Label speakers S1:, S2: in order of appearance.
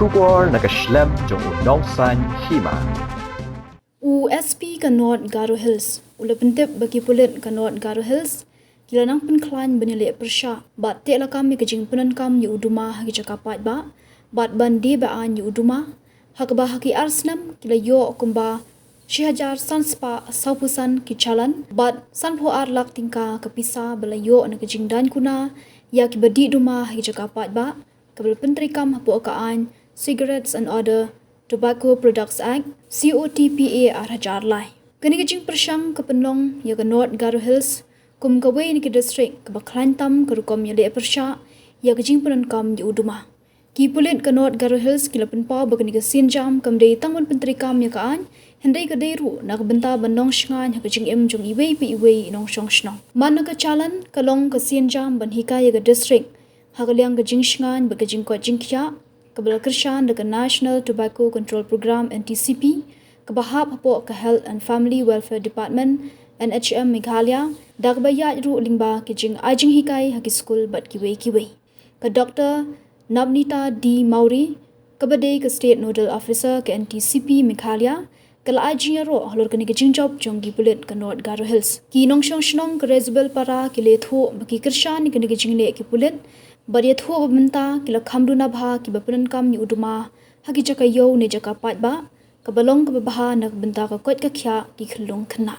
S1: Shubor naka-Snem jong unongsan Hima.
S2: SP kanot Garo Hills. Ula pentip bagi Pulit kanot Garo Hills. Kila nang penklan benilai persya. Bat te lakam mi kejing penankam yu Duma haki Jaka Paidbah. Bat bandi baan yu Duma. Hakba haki Snem kila yo kumba Shihajar sanspa saupusan kicalan. Bat sanpo lak tingka kepisa belayo na Jingdaiñ Kuna. Ya kibadi Duma haki Jaka Paidbah. Kabel pentrikam Hapoh kaan Cigarettes and Other Tobacco Products Act COTPA hajar lai. Kani kejing persyang ke penlong ya ke North Garo Hills kum kawe ni ke distrik ke baklan tam ke rukom ya le persya ya kejing penankam ya Duma. Ki Pulit ke North Garo Hills kila penpa bakani ke sinjam kam dei tangun pentrikam ya kaan hendai ke deru nak benta bandong shngan ya kejing jong iwei pi iwei nong shong shnong. Man ke calan kalong ke sinjam ban hika ya ke distrik hagaliang kejing shngan bakejing ko jingkya Kabel Kershan dengan National Tobacco Control Program NTCP, Kebahap Hapoh ke Health and Family Welfare Department NHM Meghalaya, dak bayat ru lingba kijing ajing hikai haki skul bat kiwei. Ke Dr. Nabnita D. Mauri, kebadai ke State Nodal Officer ke NTCP Meghalaya, kala ajing ro halor kini kijing job jong gi Pulit ke North Garo Hills. Ki nong shong shnong ke Rezbel para ki letho baki Kershan ni kini kijing le ki Pulit. Bariat huwa benta kila kamdu nabha ki bapenankam yu Duma haki Jaka yo ne Jaka Paidbah kabalong ke babaha nak benta ka kot ka kya ki khelong kena.